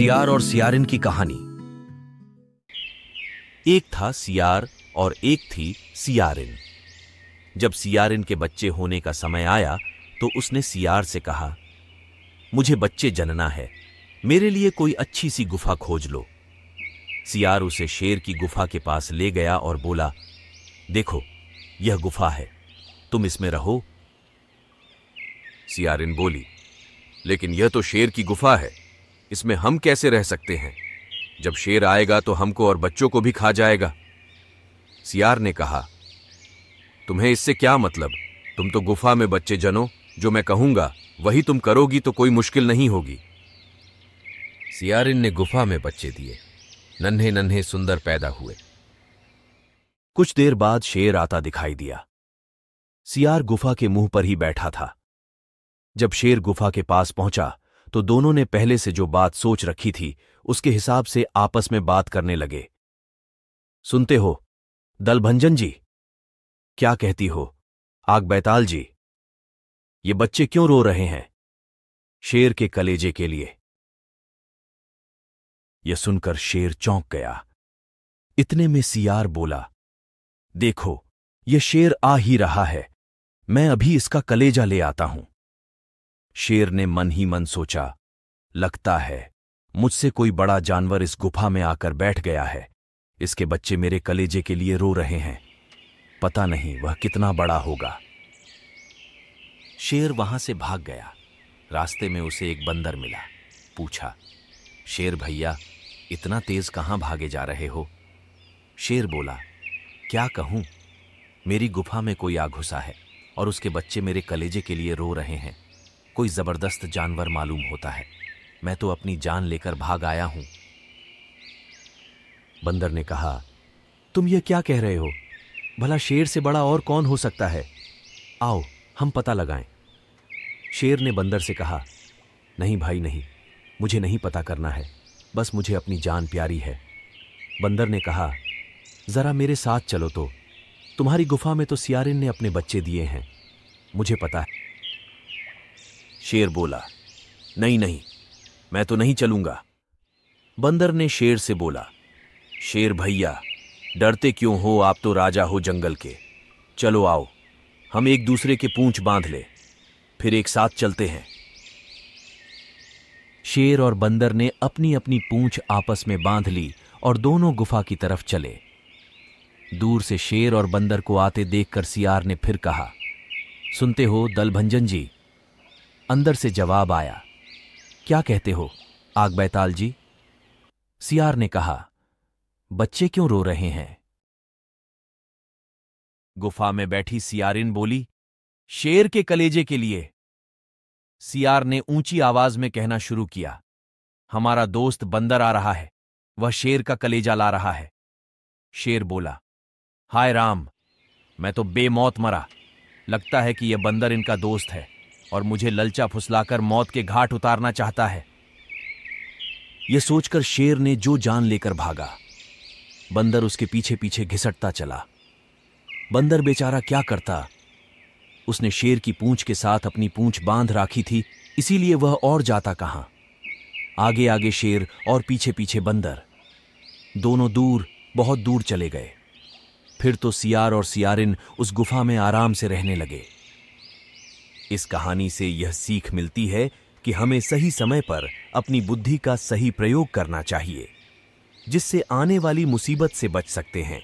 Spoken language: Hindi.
सियार और सियारिन की कहानी। एक था सियार और एक थी सियारिन। जब सियारिन के बच्चे होने का समय आया तो उसने सियार से कहा, मुझे बच्चे जनना है, मेरे लिए कोई अच्छी सी गुफा खोज लो। सियार उसे शेर की गुफा के पास ले गया और बोला, देखो यह गुफा है, तुम इसमें रहो। सियारिन बोली, लेकिन यह तो शेर की गुफा है, इसमें हम कैसे रह सकते हैं? जब शेर आएगा तो हमको और बच्चों को भी खा जाएगा। सियार ने कहा, तुम्हें इससे क्या मतलब? तुम तो गुफा में बच्चे जनो, जो मैं कहूंगा वही तुम करोगी तो कोई मुश्किल नहीं होगी। सियारिन ने गुफा में बच्चे दिए, नन्हे नन्हे सुंदर पैदा हुए। कुछ देर बाद शेर आता दिखाई दिया। सियार गुफा के मुंह पर ही बैठा था। जब शेर गुफा के पास पहुंचा तो दोनों ने पहले से जो बात सोच रखी थी उसके हिसाब से आपस में बात करने लगे। सुनते हो दलभंजन जी? क्या कहती हो आग बैताल जी? ये बच्चे क्यों रो रहे हैं? शेर के कलेजे के लिए। यह सुनकर शेर चौंक गया। इतने में सियार बोला, देखो यह शेर आ ही रहा है, मैं अभी इसका कलेजा ले आता हूं। शेर ने मन ही मन सोचा, लगता है मुझसे कोई बड़ा जानवर इस गुफा में आकर बैठ गया है। इसके बच्चे मेरे कलेजे के लिए रो रहे हैं, पता नहीं वह कितना बड़ा होगा। शेर वहां से भाग गया। रास्ते में उसे एक बंदर मिला। पूछा, शेर भैया इतना तेज कहां भागे जा रहे हो? शेर बोला, क्या कहूं, मेरी गुफा में कोई आ घुसा है और उसके बच्चे मेरे कलेजे के लिए रो रहे हैं। कोई जबरदस्त जानवर मालूम होता है, मैं तो अपनी जान लेकर भाग आया हूं। बंदर ने कहा, तुम ये क्या कह रहे हो? भला शेर से बड़ा और कौन हो सकता है? आओ हम पता लगाएं। शेर ने बंदर से कहा, नहीं भाई नहीं, मुझे नहीं पता करना है, बस मुझे अपनी जान प्यारी है। बंदर ने कहा, जरा मेरे साथ चलो तो, तुम्हारी गुफा में तो सियारिन ने अपने बच्चे दिए हैं, मुझे पता है। शेर बोला, नहीं नहीं, मैं तो नहीं चलूंगा। बंदर ने शेर से बोला, शेर भैया डरते क्यों हो, आप तो राजा हो जंगल के। चलो आओ, हम एक दूसरे के पूंछ बांध ले, फिर एक साथ चलते हैं। शेर और बंदर ने अपनी अपनी पूंछ आपस में बांध ली और दोनों गुफा की तरफ चले। दूर से शेर और बंदर को आते देखकर सियार ने फिर कहा, सुनते हो दलभंजन जी? अंदर से जवाब आया, क्या कहते हो आग बैताल जी? सियार ने कहा, बच्चे क्यों रो रहे हैं? गुफा में बैठी सियारिन बोली, शेर के कलेजे के लिए। सियार ने ऊंची आवाज में कहना शुरू किया, हमारा दोस्त बंदर आ रहा है, वह शेर का कलेजा ला रहा है। शेर बोला, हाय राम, मैं तो बेमौत मरा, लगता है कि यह बंदर इनका दोस्त है और मुझे ललचा फुसलाकर मौत के घाट उतारना चाहता है। यह सोचकर शेर ने जो जान लेकर भागा। बंदर उसके पीछे पीछे घिसटता चला। बंदर बेचारा क्या करता, उसने शेर की पूंछ के साथ अपनी पूंछ बांध राखी थी, इसीलिए वह और जाता कहां। आगे आगे शेर और पीछे पीछे बंदर, दोनों दूर, बहुत दूर चले गए। फिर तो सियार और सियारिन उस गुफा में आराम से रहने लगे। इस कहानी से यह सीख मिलती है कि हमें सही समय पर अपनी बुद्धि का सही प्रयोग करना चाहिए, जिससे आने वाली मुसीबत से बच सकते हैं।